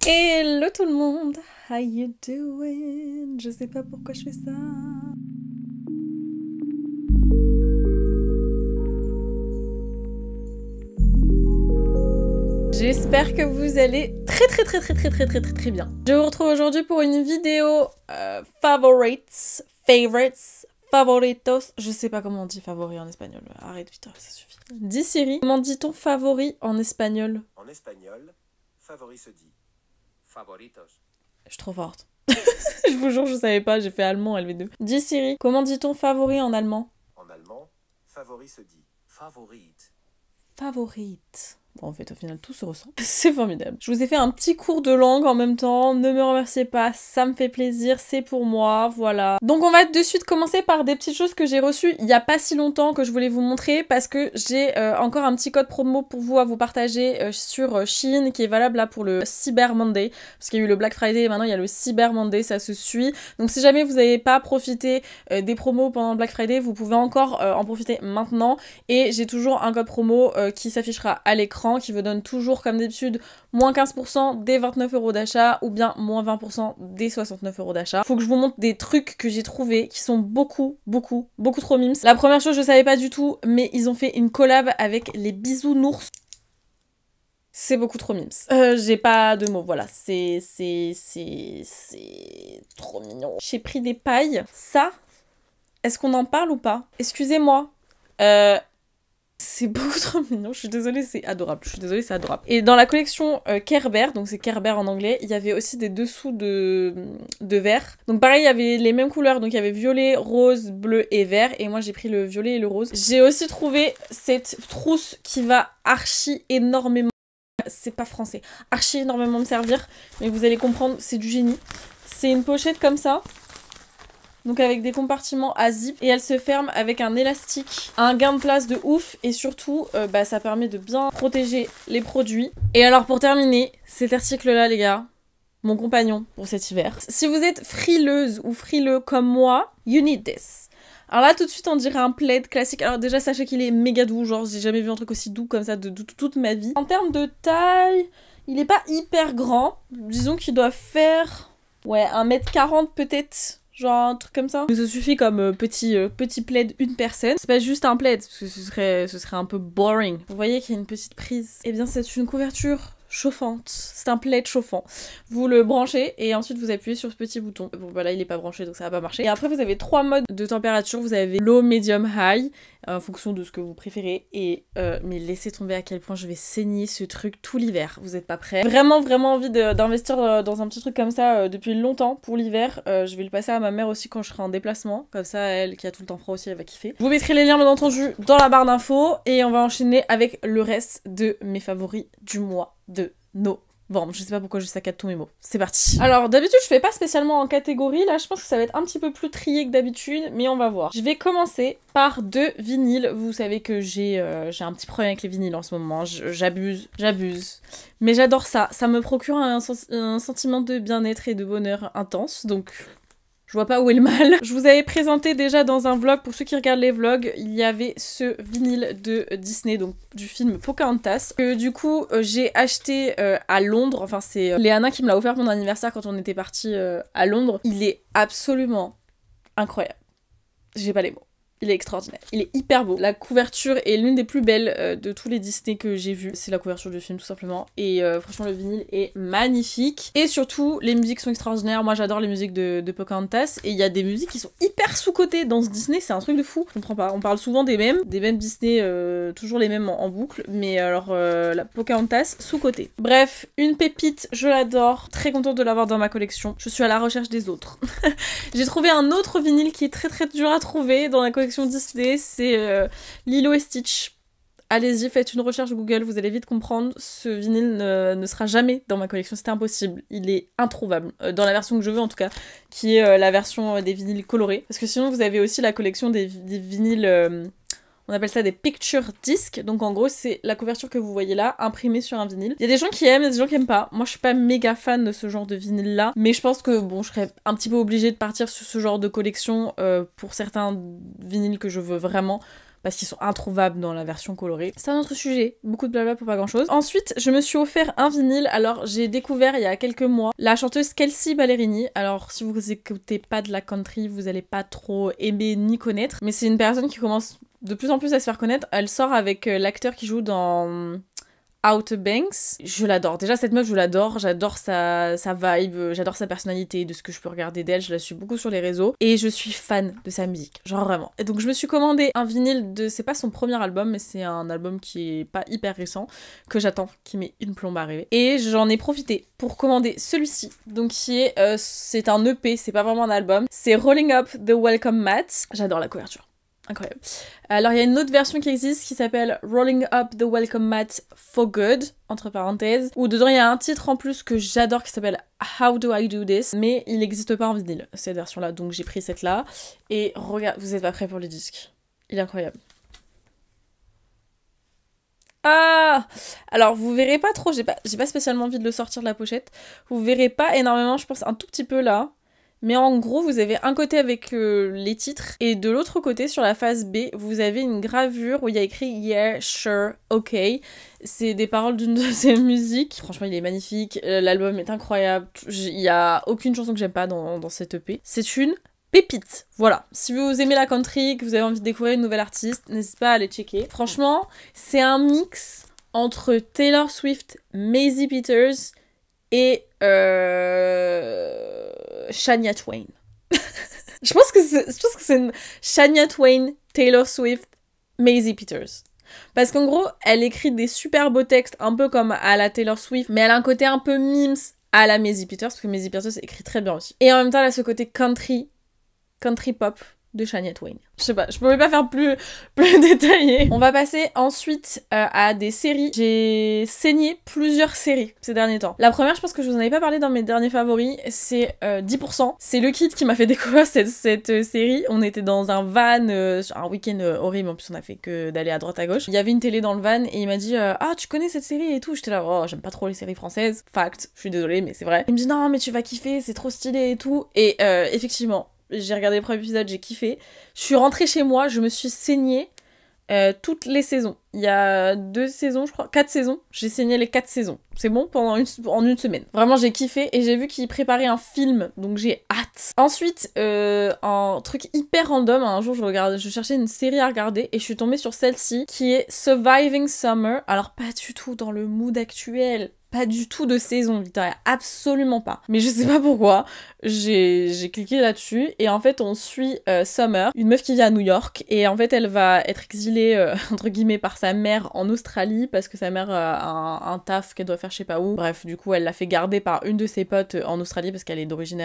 Hello tout le monde, how you doing? Je sais pas pourquoi je fais ça. J'espère que vous allez très bien. Je vous retrouve aujourd'hui pour une vidéo favorites, favoritos. Je sais pas comment on dit favori en espagnol. Arrête vite, ça suffit. Dis Siri, comment dit-on favori en espagnol? En espagnol, favori se dit favoritos. Je suis trop forte. Je vous jure, je savais pas, j'ai fait allemand LV2. Dis Siri, comment dit-on favori en allemand? En allemand, favori se dit favorite. Favorite. Bon, en fait, au final, tout se ressemble. C'est formidable. Je vous ai fait un petit cours de langue en même temps. Ne me remerciez pas, ça me fait plaisir, c'est pour moi, voilà. Donc, on va de suite commencer par des petites choses que j'ai reçues il y a pas si longtemps que je voulais vous montrer parce que j'ai encore un petit code promo pour vous à vous partager sur Shein qui est valable là pour le Cyber Monday. Parce qu'il y a eu le Black Friday et maintenant il y a le Cyber Monday, ça se suit. Donc, si jamais vous n'avez pas profité des promos pendant le Black Friday, vous pouvez encore en profiter maintenant. Et j'ai toujours un code promo qui s'affichera à l'écran qui vous donne toujours comme d'habitude moins 15% des 29 € d'achat ou bien moins 20% des 69 € d'achat. Faut que je vous montre des trucs que j'ai trouvés qui sont beaucoup trop mimes. La première chose je savais pas du tout mais ils ont fait une collab avec les bisounours. C'est beaucoup trop mimes. J'ai pas de mots, voilà. C'est trop mignon. J'ai pris des pailles. Ça, est-ce qu'on en parle ou pas? Excusez-moi. C'est beaucoup trop mignon, je suis désolée, c'est adorable. Je suis désolée, c'est adorable. Et dans la collection Kerber, donc c'est Kerber en anglais, il y avait aussi des dessous de verre. Donc pareil, il y avait les mêmes couleurs, donc il y avait violet, rose, bleu et vert. Et moi j'ai pris le violet et le rose. J'ai aussi trouvé cette trousse qui va archi énormément... C'est pas français. Archi énormément me servir. Mais vous allez comprendre, c'est du génie. C'est une pochette comme ça. Donc avec des compartiments à zip et elle se ferme avec un élastique, un gain de place de ouf et surtout ça permet de bien protéger les produits. Et alors pour terminer, cet article là les gars, mon compagnon pour cet hiver. Si vous êtes frileuse ou frileux comme moi, you need this. Alors là tout de suite on dirait un plaid classique. Alors déjà sachez qu'il est méga doux, genre j'ai jamais vu un truc aussi doux comme ça de toute ma vie. En termes de taille, il est pas hyper grand, disons qu'il doit faire 1m40 peut-être. Genre un truc comme ça. Mais ça suffit comme petit plaid une personne. C'est pas juste un plaid, parce que ce serait un peu boring. Vous voyez qu'il y a une petite prise. Eh bien c'est une couverture chauffante. C'est un plaid chauffant. Vous le branchez et ensuite vous appuyez sur ce petit bouton. Bon voilà il est pas branché donc ça va pas marcher. Et après vous avez 3 modes de température. Vous avez low, medium, high. En fonction de ce que vous préférez. Et mais laissez tomber à quel point je vais saigner ce truc tout l'hiver. Vous êtes pas prêts? Vraiment envie d'investir dans un petit truc comme ça depuis longtemps pour l'hiver. Je vais le passer à ma mère aussi quand je serai en déplacement. Comme ça elle qui a tout le temps froid aussi elle va kiffer. Je vous mettrai les liens bien entendu dans la barre d'infos. Et on va enchaîner avec le reste de mes favoris du mois de novembre. Je sais pas pourquoi je saccade tous mes mots. C'est parti. Alors d'habitude je fais pas spécialement en catégorie. Là je pense que ça va être un petit peu plus trié que d'habitude. Mais on va voir. Je vais commencer par 2 vinyles. Vous savez que j'ai un petit problème avec les vinyles en ce moment. J'abuse. Mais j'adore ça. Ça me procure un sentiment de bien-être et de bonheur intense. Donc... je vois pas où est le mal. Je vous avais présenté déjà dans un vlog, pour ceux qui regardent les vlogs, il y avait ce vinyle de Disney, donc du film Pocahontas, que du coup j'ai acheté à Londres. Enfin c'est Léana qui me l'a offert pour mon anniversaire quand on était partis à Londres. Il est absolument incroyable. J'ai pas les mots. Il est extraordinaire. Il est hyper beau. La couverture est l'une des plus belles de tous les Disney que j'ai vus. C'est la couverture du film tout simplement. Et franchement le vinyle est magnifique. Et surtout les musiques sont extraordinaires. Moi j'adore les musiques de Pocahontas. Et il y a des musiques qui sont hyper sous-cotées dans ce Disney. C'est un truc de fou. Je comprends pas. On parle souvent des mêmes Disney, toujours les mêmes en boucle. Mais alors la Pocahontas sous-cotée. Bref, une pépite, je l'adore. Très contente de l'avoir dans ma collection. Je suis à la recherche des autres. J'ai trouvé un autre vinyle qui est très dur à trouver dans la collection Disney, c'est Lilo et Stitch. Allez-y, faites une recherche Google, vous allez vite comprendre. Ce vinyle ne sera jamais dans ma collection, c'était impossible. Il est introuvable, dans la version que je veux en tout cas, qui est la version des vinyles colorés. Parce que sinon vous avez aussi la collection des vinyles... on appelle ça des picture discs, donc en gros c'est la couverture que vous voyez là, imprimée sur un vinyle. Il y a des gens qui aiment, il y a des gens qui aiment pas. Moi je suis pas méga fan de ce genre de vinyle là, mais je pense que bon, je serais un petit peu obligée de partir sur ce genre de collection pour certains vinyles que je veux vraiment. parce qu'ils sont introuvables dans la version colorée. C'est un autre sujet, beaucoup de blabla pour pas grand chose. Ensuite, je me suis offert un vinyle. Alors, j'ai découvert il y a quelques mois la chanteuse Kelsea Ballerini. Alors, si vous écoutez pas de la country, vous allez pas trop aimer ni connaître, mais c'est une personne qui commence de plus en plus à se faire connaître. Elle sort avec l'acteur qui joue dans Outer Banks. Je l'adore. Déjà, cette meuf, je l'adore. J'adore sa vibe, j'adore sa personnalité, de ce que je peux regarder d'elle. Je la suis beaucoup sur les réseaux. Et je suis fan de sa musique. Genre vraiment. Et donc, je me suis commandé un vinyle de... C'est pas son premier album, mais c'est un album qui est pas hyper récent, que j'attends, qui met une plombe à arriver. Et j'en ai profité pour commander celui-ci. Donc, qui est... c'est un EP, c'est pas vraiment un album. C'est Rolling Up the Welcome Mat. J'adore la couverture. Incroyable. Alors, il y a une autre version qui existe qui s'appelle Rolling Up the Welcome Mat for Good, entre parenthèses, où dedans il y a un titre en plus que j'adore qui s'appelle How Do I Do This, mais il n'existe pas en vinyle, cette version-là, donc j'ai pris cette là. Et regarde, vous êtes pas prêts pour le disque. Il est incroyable. Ah! Alors, vous verrez pas trop, j'ai pas spécialement envie de le sortir de la pochette. Vous verrez pas énormément, je pense un tout petit peu là. Mais en gros, vous avez un côté avec les titres, et de l'autre côté, sur la face B, vous avez une gravure où il y a écrit « Yeah, sure, ok ». C'est des paroles d'une de ses musiques. Franchement, il est magnifique, l'album est incroyable, il y a aucune chanson que j'aime pas dans cette EP. C'est une pépite, voilà. Si vous aimez la country, que vous avez envie de découvrir une nouvelle artiste, n'hésitez pas à aller checker. Franchement, c'est un mix entre Taylor Swift, Maisie Peters et Shania Twain. je pense que c'est une Shania Twain, Taylor Swift, Maisie Peters. Parce qu'en gros, elle écrit des super beaux textes, un peu comme à la Taylor Swift, mais elle a un côté un peu mimes à la Maisie Peters, parce que Maisie Peters écrit très bien aussi. Et en même temps, elle a ce côté country pop de Shania Twain. Je sais pas, je pouvais pas faire plus détaillé. On va passer ensuite à des séries. J'ai saigné plusieurs séries ces derniers temps. La première, je pense que je vous en avais pas parlé dans mes derniers favoris, c'est 10%. C'est le kid qui m'a fait découvrir cette série. On était dans un van, un week-end horrible, en plus on a fait que d'aller à droite à gauche. Il y avait une télé dans le van et il m'a dit ah tu connais cette série et tout. J'étais là, oh j'aime pas trop les séries françaises. Fact, je suis désolée mais c'est vrai. Il me dit non mais tu vas kiffer, c'est trop stylé et tout. Et effectivement, j'ai regardé le premier épisode, j'ai kiffé. Je suis rentrée chez moi, je me suis saignée toutes les saisons. Il y a 2 saisons, je crois, 4 saisons. J'ai saigné les 4 saisons. C'est bon, en une semaine. Vraiment, j'ai kiffé et j'ai vu qu'il préparait un film, donc j'ai hâte. Ensuite, un truc hyper random, un jour je cherchais une série à regarder et je suis tombée sur celle-ci qui est Surviving Summer. Alors pas du tout dans le mood actuel. Pas du tout de saison, Victoria, absolument pas. Mais je sais pas pourquoi, j'ai cliqué là-dessus et en fait on suit Summer, une meuf qui vit à New York et en fait elle va être exilée entre guillemets par sa mère en Australie parce que sa mère a un taf qu'elle doit faire je sais pas où. Bref, du coup elle l'a fait garder par une de ses potes en Australie parce qu'elle est d'origine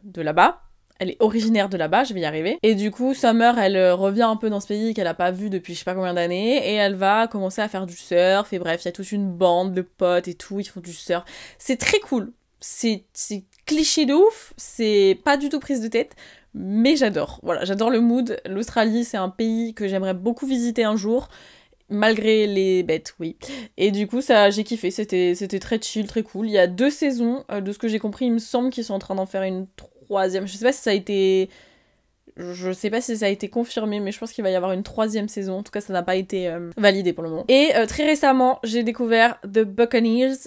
de là-bas. Elle est originaire de là-bas, je vais y arriver. Et du coup, Summer, elle revient un peu dans ce pays qu'elle a pas vu depuis je sais pas combien d'années, et elle va commencer à faire du surf, et bref, il y a toute une bande de potes et tout, ils font du surf. C'est très cool. C'est cliché de ouf, c'est pas du tout prise de tête, mais j'adore. Voilà, j'adore le mood. L'Australie, c'est un pays que j'aimerais beaucoup visiter un jour. Malgré les bêtes, oui. Et du coup, ça, j'ai kiffé, c'était très chill, très cool. Il y a 2 saisons, de ce que j'ai compris, il me semble qu'ils sont en train d'en faire une 3e. Je sais pas si ça a été confirmé, mais je pense qu'il va y avoir une 3e saison. En tout cas, ça n'a pas été validé pour le moment. Et très récemment, j'ai découvert The Buccaneers.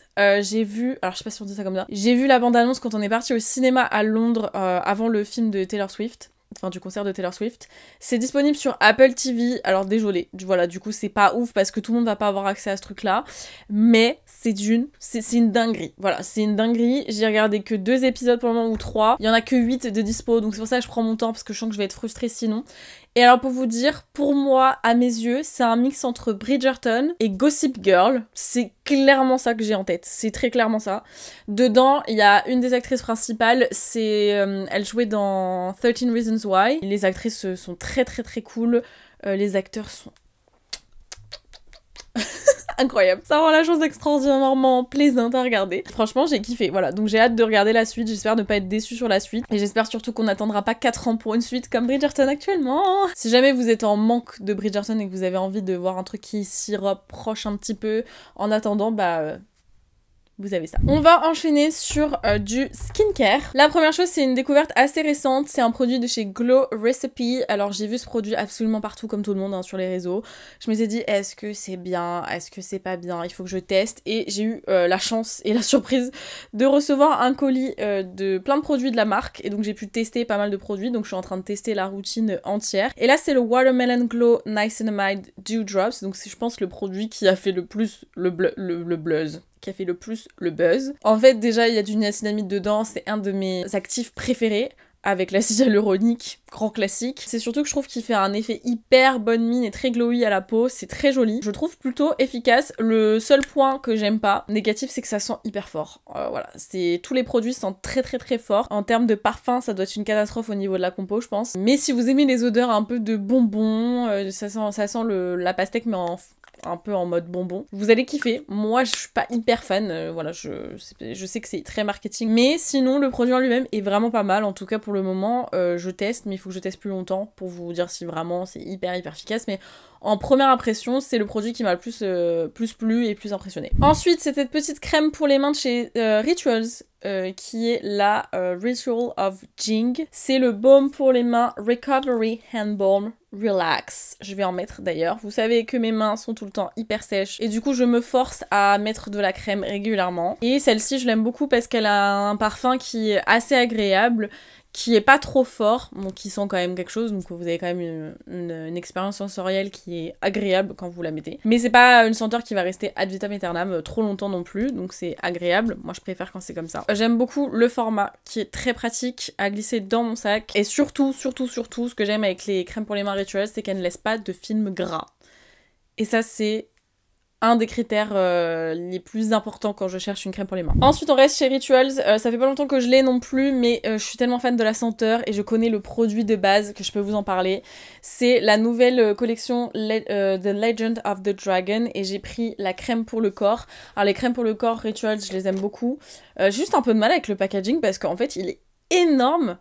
J'ai vu, alors je sais pas si on dit ça comme ça, j'ai vu la bande-annonce quand on est parti au cinéma à Londres avant le film de Taylor Swift. Enfin, du concert de Taylor Swift. C'est disponible sur Apple TV. Alors, désolé. Voilà, du coup, c'est pas ouf parce que tout le monde va pas avoir accès à ce truc-là. Mais c'est une dinguerie. Voilà, c'est une dinguerie. J'ai regardé que 2 épisodes pour le moment ou 3. Il y en a que 8 de dispo. Donc, c'est pour ça que je prends mon temps parce que je sens que je vais être frustrée sinon. Et alors, pour vous dire, pour moi, à mes yeux, c'est un mix entre Bridgerton et Gossip Girl. C'est clairement ça que j'ai en tête. C'est très clairement ça. Dedans, il y a une des actrices principales. Elle jouait dans 13 Reasons Why. Les actrices sont très très très cool. Les acteurs sont incroyable. Ça rend la chose extraordinairement plaisante à regarder. Franchement, j'ai kiffé. Voilà, donc j'ai hâte de regarder la suite. J'espère ne pas être déçue sur la suite. Et j'espère surtout qu'on n'attendra pas 4 ans pour une suite comme Bridgerton actuellement. Si jamais vous êtes en manque de Bridgerton et que vous avez envie de voir un truc qui s'y rapproche un petit peu en attendant, vous avez ça. On va enchaîner sur du skincare. La première chose, c'est une découverte assez récente. C'est un produit de chez Glow Recipe. Alors, j'ai vu ce produit absolument partout, comme tout le monde, hein, sur les réseaux. Je me suis dit, est-ce que c'est bien? Est-ce que c'est pas bien? Il faut que je teste. Et j'ai eu la chance et la surprise de recevoir un colis de plein de produits de la marque. Et donc, j'ai pu tester pas mal de produits. Donc, je suis en train de tester la routine entière. Et là, c'est le Watermelon Glow Niacinamide Dew Drops. Donc, c'est, je pense, le produit qui a fait le plus le buzz. Qui a fait le plus le buzz. En fait, déjà, il y a du niacinamide dedans, c'est un de mes actifs préférés, avec l'acide hyaluronique, grand classique. C'est surtout que je trouve qu'il fait un effet hyper bonne mine et très glowy à la peau, c'est très joli. Je trouve plutôt efficace. Le seul point que j'aime pas, négatif, c'est que ça sent hyper fort. Voilà, tous les produits sentent très très très fort. En termes de parfum, ça doit être une catastrophe au niveau de la compo, je pense. Mais si vous aimez les odeurs un peu de bonbons, ça sent la pastèque, mais un peu en mode bonbon. Vous allez kiffer. Moi, je suis pas hyper fan. Voilà, je sais que c'est très marketing. Mais sinon, le produit en lui-même est vraiment pas mal. En tout cas, pour le moment, je teste. Mais il faut que je teste plus longtemps pour vous dire si vraiment c'est hyper efficace. Mais en première impression, c'est le produit qui m'a le plus plu et plus impressionné. Ensuite, c'est cette petite crème pour les mains de chez Rituals. Qui est la Ritual of Jing. C'est le baume pour les mains Recovery Hand Balm Relax. Je vais en mettre d'ailleurs. Vous savez que mes mains sont tout le temps hyper sèches et du coup je me force à mettre de la crème régulièrement. Et celle-ci je l'aime beaucoup parce qu'elle a un parfum qui est assez agréable, qui est pas trop fort, donc qui sent quand même quelque chose, donc vous avez quand même une expérience sensorielle qui est agréable quand vous la mettez. Mais c'est pas une senteur qui va rester ad vitam aeternam trop longtemps non plus, donc c'est agréable. Moi je préfère quand c'est comme ça. J'aime beaucoup le format qui est très pratique à glisser dans mon sac. Et surtout, ce que j'aime avec les crèmes pour les mains Rituals, c'est qu'elles ne laissent pas de film gras. Et ça c'est un des critères les plus importants quand je cherche une crème pour les mains. Ensuite, on reste chez Rituals. Ça fait pas longtemps que je l'ai non plus, mais je suis tellement fan de la senteur et je connais le produit de base que je peux vous en parler. C'est la nouvelle collection The Legend of the Dragon et j'ai pris la crème pour le corps. Alors les crèmes pour le corps Rituals, je les aime beaucoup. J'ai juste un peu de mal avec le packaging parce qu'en fait, il est énorme.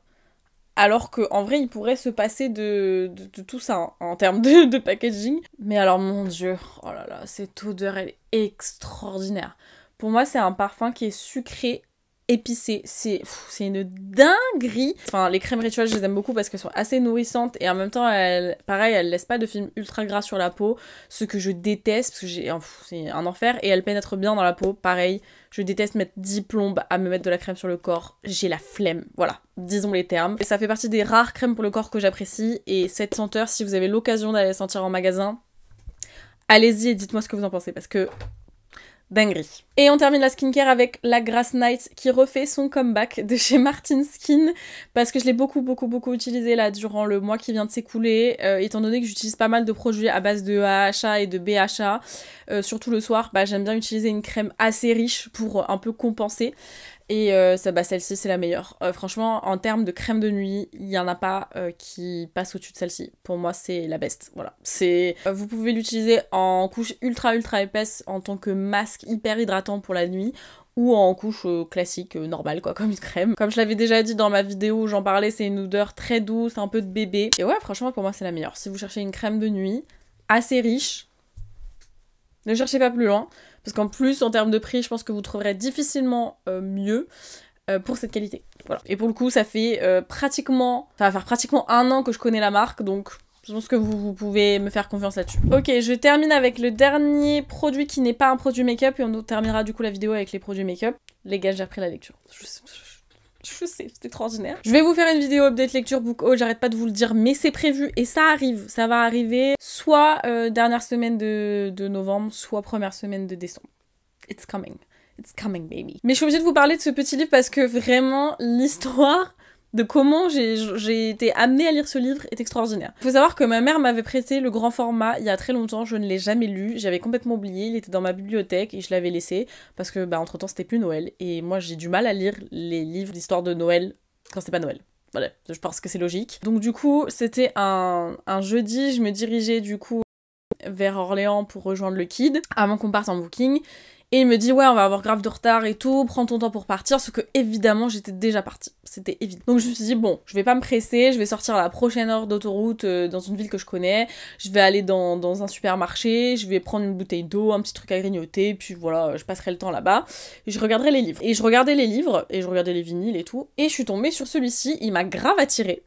Alors qu'en vrai, il pourrait se passer de tout ça hein, en termes de packaging. Mais alors, mon dieu, oh là là, cette odeur, elle est extraordinaire. Pour moi, c'est un parfum qui est sucré, épicé. C'est une dinguerie. Enfin, les crèmes Rituals, je les aime beaucoup parce qu'elles sont assez nourrissantes. Et en même temps, elles laissent pas de film ultra gras sur la peau. Ce que je déteste, parce que c'est un enfer. Et elles pénètrent bien dans la peau, pareil. Je déteste mettre 10 plombes à me mettre de la crème sur le corps. J'ai la flemme. Voilà, disons les termes. Et ça fait partie des rares crèmes pour le corps que j'apprécie. Et cette senteur, si vous avez l'occasion d'aller la sentir en magasin, allez-y et dites-moi ce que vous en pensez. Parce que dinguerie. Et on termine la skincare avec la Grass Night qui refait son comeback de chez Martin Skin parce que je l'ai beaucoup utilisé là durant le mois qui vient de s'écouler étant donné que j'utilise pas mal de produits à base de AHA et de BHA surtout le soir, j'aime bien utiliser une crème assez riche pour un peu compenser. Et celle-ci c'est la meilleure. Franchement, en termes de crème de nuit, il n'y en a pas qui passe au-dessus de celle-ci. Pour moi, c'est la best. Voilà. Vous pouvez l'utiliser en couche ultra épaisse en tant que masque hyper hydratant pour la nuit ou en couche classique, normale quoi, comme une crème. Comme je l'avais déjà dit dans ma vidéo où j'en parlais, c'est une odeur très douce, un peu de bébé. Et ouais, franchement, pour moi, c'est la meilleure. Si vous cherchez une crème de nuit assez riche, ne cherchez pas plus loin. Parce qu'en plus, en termes de prix, je pense que vous trouverez difficilement mieux pour cette qualité. Voilà. Et pour le coup, ça va faire pratiquement 1 an que je connais la marque, donc je pense que vous pouvez me faire confiance là-dessus. Ok, je termine avec le dernier produit qui n'est pas un produit make-up, et on terminera du coup la vidéo avec les produits make-up. Les gars, j'ai repris la lecture. Je sais, c'est extraordinaire. Je vais vous faire une vidéo update lecture book haul, j'arrête pas de vous le dire, mais c'est prévu et ça arrive. Ça va arriver soit dernière semaine de novembre, soit première semaine de décembre. It's coming. It's coming, baby. Mais je suis obligée de vous parler de ce petit livre parce que vraiment, l'histoire de comment j'ai été amenée à lire ce livre est extraordinaire. Il faut savoir que ma mère m'avait prêté le grand format il y a très longtemps, je ne l'ai jamais lu, j'avais complètement oublié, il était dans ma bibliothèque et je l'avais laissé parce que entre temps c'était plus Noël et moi j'ai du mal à lire les livres d'histoire de Noël quand c'est pas Noël. Voilà, je pense que c'est logique. Donc du coup, c'était un jeudi, je me dirigeais du coup vers Orléans pour rejoindre le Kid avant qu'on parte en booking. Et il me dit ouais on va avoir grave de retard et tout, prends ton temps pour partir, ce que évidemment j'étais déjà partie, c'était évident. Donc je me suis dit bon, je vais pas me presser, je vais sortir à la prochaine heure d'autoroute dans une ville que je connais, je vais aller dans un supermarché, je vais prendre une bouteille d'eau, un petit truc à grignoter, puis voilà, je passerai le temps là-bas, et je regarderai les livres. Et je regardais les livres, et je regardais les vinyles et tout, et je suis tombée sur celui-ci, il m'a grave attirée.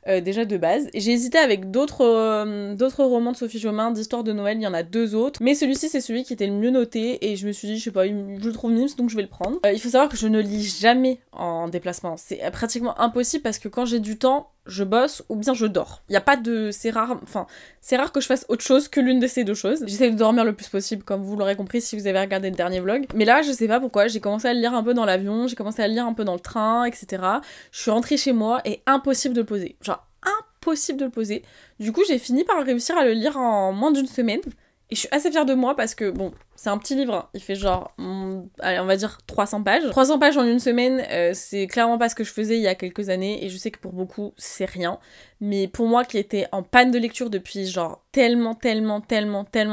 Déjà de base. J'ai hésité avec d'autres romans de Sophie Jomain d'histoire de Noël, il y en a 2 autres, mais celui-ci c'est celui qui était le mieux noté et je me suis dit, je sais pas, je le trouve mimes donc je vais le prendre. Il faut savoir que je ne lis jamais en déplacement, c'est pratiquement impossible parce que quand j'ai du temps, je bosse ou bien je dors. Il y a pas de... c'est rare que je fasse autre chose que l'une de ces deux choses. J'essaie de dormir le plus possible, comme vous l'aurez compris si vous avez regardé le dernier vlog. Mais là, je sais pas pourquoi, j'ai commencé à le lire un peu dans l'avion, j'ai commencé à le lire un peu dans le train, etc. Je suis rentrée chez moi et impossible de le poser. Genre, impossible de le poser. Du coup, j'ai fini par réussir à le lire en moins d'1 semaine. Et je suis assez fière de moi parce que, bon, c'est un petit livre, hein. Il fait genre, allez, on va dire 300 pages. 300 pages en 1 semaine, c'est clairement pas ce que je faisais il y a quelques années, et je sais que pour beaucoup, c'est rien. Mais pour moi, qui était en panne de lecture depuis genre tellement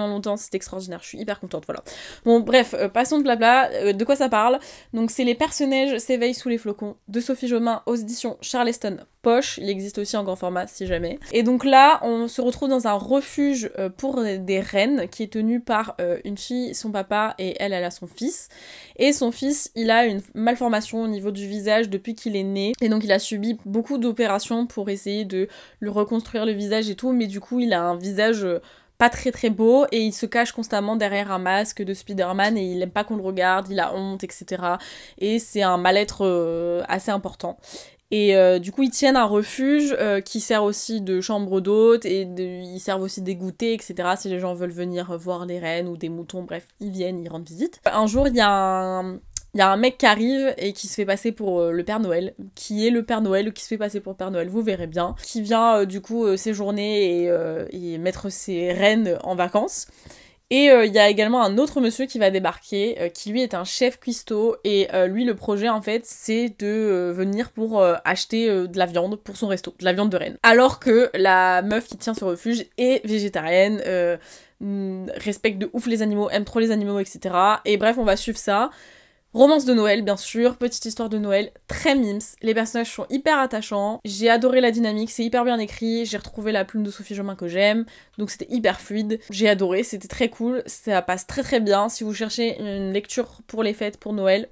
longtemps, c'est extraordinaire, je suis hyper contente, voilà. Bon, bref, passons de blabla, de quoi ça parle? Donc c'est Les personnages s'éveillent sous les flocons, de Sophie Jomain, aux éditions Charleston Poche, il existe aussi en grand format si jamais. Et donc là, on se retrouve dans un refuge pour des reines, qui est tenu par une fille, son papa, et elle a son fils. Et son fils, il a une malformation au niveau du visage depuis qu'il est né, et donc il a subi beaucoup d'opérations pour essayer de lui reconstruire le visage et tout, mais du coup il a un visage pas très beau et il se cache constamment derrière un masque de Spider-Man et il aime pas qu'on le regarde, il a honte, etc. Et c'est un mal-être assez important. Et du coup ils tiennent un refuge qui sert aussi de chambre d'hôte et ils servent aussi des goûters, etc. Si les gens veulent venir voir les reines ou des moutons, bref, ils viennent, ils rendent visite. Un jour il y a un mec qui arrive et qui se fait passer pour le Père Noël, qui est le Père Noël ou qui se fait passer pour le Père Noël, vous verrez bien, qui vient du coup séjourner et mettre ses reines en vacances. Et il y a également un autre monsieur qui va débarquer, qui lui est un chef cuistot, et lui le projet en fait c'est de venir pour acheter de la viande pour son resto, de la viande de reine. Alors que la meuf qui tient ce refuge est végétarienne, respecte de ouf les animaux, aime trop les animaux, etc. Et bref, on va suivre ça. Romance de Noël, bien sûr, petite histoire de Noël, très mimes, les personnages sont hyper attachants, j'ai adoré la dynamique, c'est hyper bien écrit, j'ai retrouvé la plume de Sophie Jomain que j'aime, donc c'était hyper fluide, j'ai adoré, c'était très cool, ça passe très bien, si vous cherchez une lecture pour les fêtes, pour Noël,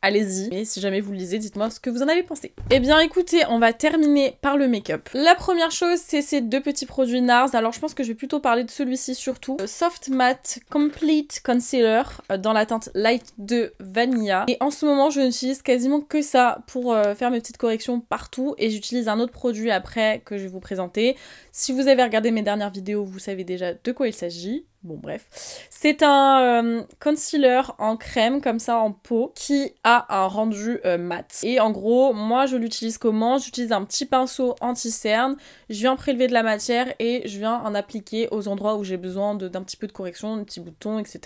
allez-y. Et si jamais vous le lisez, dites-moi ce que vous en avez pensé. Eh bien écoutez, on va terminer par le make-up. La première chose, c'est ces 2 petits produits NARS. Alors je pense que je vais plutôt parler de celui-ci surtout. Soft Matte Complete Concealer dans la teinte Light de Vanilla. Et en ce moment, je n'utilise quasiment que ça pour faire mes petites corrections partout. Et j'utilise un autre produit après que je vais vous présenter. Si vous avez regardé mes dernières vidéos, vous savez déjà de quoi il s'agit. Bon bref, c'est un concealer en crème comme ça en peau qui a un rendu mat. Et en gros, moi je l'utilise comment? J'utilise un petit pinceau anti-cerne, je viens prélever de la matière et je viens en appliquer aux endroits où j'ai besoin d'un petit peu de correction, des petits boutons, etc.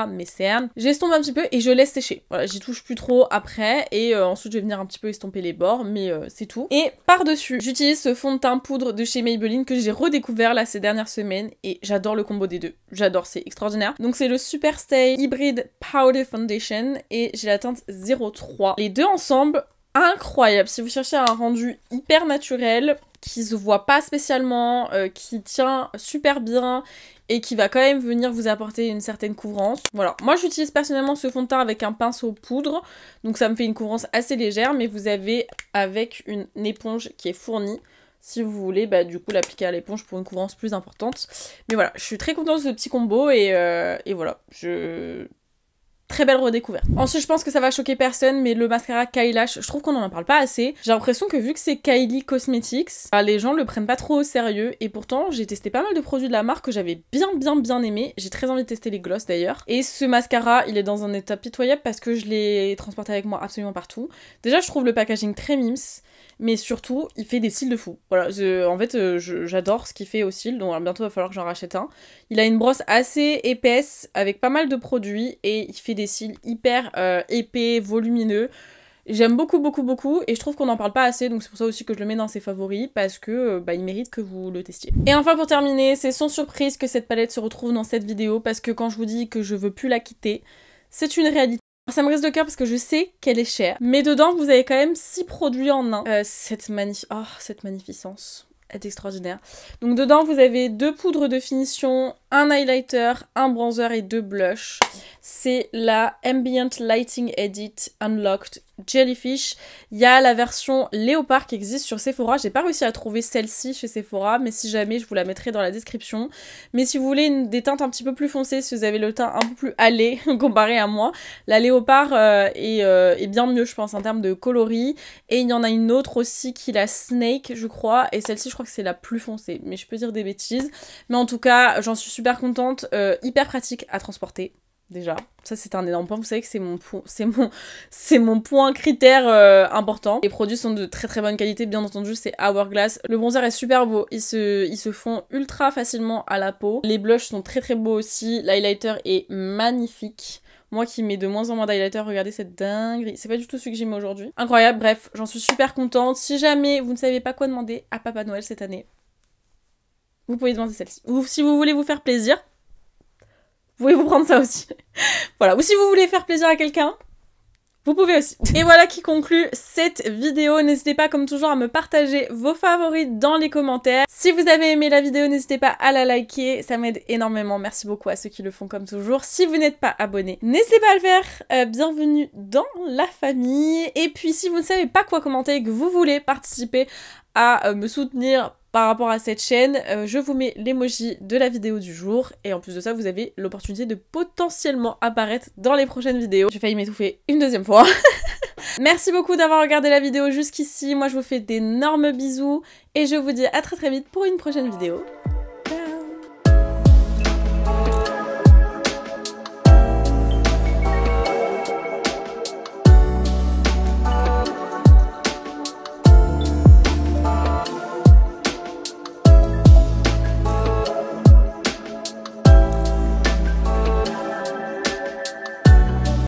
Mes cernes. J'estompe un petit peu et je laisse sécher. Voilà, j'y touche plus trop après et ensuite je vais venir un petit peu estomper les bords, mais c'est tout. Et par-dessus, j'utilise ce fond de teint poudre de chez Maybelline que j'ai redécouvert là ces dernières semaines et j'adore le combo des deux. J'adore, c'est extraordinaire. Donc c'est le Super Stay Hybrid Powder Foundation et j'ai la teinte 03. Les deux ensemble, incroyable. Si vous cherchez un rendu hyper naturel, qui se voit pas spécialement, qui tient super bien et qui va quand même venir vous apporter une certaine couvrance. Voilà, moi j'utilise personnellement ce fond de teint avec un pinceau poudre, donc ça me fait une couvrance assez légère, mais vous avez avec une éponge qui est fournie, si vous voulez, bah du coup l'appliquer à l'éponge pour une couvrance plus importante. Mais voilà, je suis très contente de ce petit combo et voilà, très belle redécouverte. Ensuite, je pense que ça va choquer personne, mais le mascara Kylash, je trouve qu'on en parle pas assez. J'ai l'impression que vu que c'est Kylie Cosmetics, bah, les gens le prennent pas trop au sérieux. Et pourtant, j'ai testé pas mal de produits de la marque que j'avais bien aimé. J'ai très envie de tester les gloss d'ailleurs. Et ce mascara, il est dans un état pitoyable parce que je l'ai transporté avec moi absolument partout. Déjà, je trouve le packaging très mimes. Mais surtout, il fait des cils de fou. Voilà, en fait, j'adore ce qu'il fait aux cils, donc bientôt il va falloir que j'en rachète un. Il a une brosse assez épaisse, avec pas mal de produits, et il fait des cils hyper épais, volumineux. J'aime beaucoup, et je trouve qu'on n'en parle pas assez, donc c'est pour ça aussi que je le mets dans ses favoris, parce que il mérite que vous le testiez. Et enfin, pour terminer, c'est sans surprise que cette palette se retrouve dans cette vidéo, parce que quand je vous dis que je veux plus la quitter, c'est une réalité. Ça me brise le cœur parce que je sais qu'elle est chère. Mais dedans, vous avez quand même 6 produits en un. Cette magnificence est extraordinaire. Donc dedans, vous avez 2 poudres de finition, un highlighter, un bronzer et 2 blushs. C'est la Ambient Lighting Edit Unlocked Jellyfish. Il y a la version léopard qui existe sur Sephora. J'ai pas réussi à trouver celle-ci chez Sephora, mais si jamais, je vous la mettrai dans la description. Mais si vous voulez des teintes un petit peu plus foncées, si vous avez le teint un peu plus hâlé comparé à moi, la léopard est bien mieux, je pense, en termes de coloris. Et il y en a une autre aussi qui est la Snake, je crois. Et celle-ci, je crois que c'est la plus foncée. Mais je peux dire des bêtises. Mais en tout cas, j'en suis super contente. Hyper pratique à transporter. Déjà, ça c'est un énorme point, vous savez que c'est mon point critère important. Les produits sont de très très bonne qualité, bien entendu, c'est Hourglass. Le bronzer est super beau, ils se font ultra facilement à la peau. Les blushs sont très très beaux aussi, l'highlighter est magnifique. Moi qui mets de moins en moins d'highlighter, regardez cette dinguerie. C'est pas du tout celui que j'ai mis aujourd'hui. Incroyable, bref, j'en suis super contente. Si jamais vous ne savez pas quoi demander à Papa Noël cette année, vous pouvez demander celle-ci. Ou si vous voulez vous faire plaisir, vous pouvez vous prendre ça aussi. Voilà. Ou si vous voulez faire plaisir à quelqu'un, vous pouvez aussi. Et voilà qui conclut cette vidéo. N'hésitez pas comme toujours à me partager vos favoris dans les commentaires. Si vous avez aimé la vidéo, n'hésitez pas à la liker. Ça m'aide énormément. Merci beaucoup à ceux qui le font comme toujours. Si vous n'êtes pas abonné, n'hésitez pas à le faire. Bienvenue dans la famille. Et puis si vous ne savez pas quoi commenter et que vous voulez participer à me soutenir par rapport à cette chaîne, je vous mets l'emoji de la vidéo du jour et en plus de ça vous avez l'opportunité de potentiellement apparaître dans les prochaines vidéos. J'ai failli m'étouffer une deuxième fois. Merci beaucoup d'avoir regardé la vidéo jusqu'ici, moi je vous fais d'énormes bisous et je vous dis à très très vite pour une prochaine vidéo.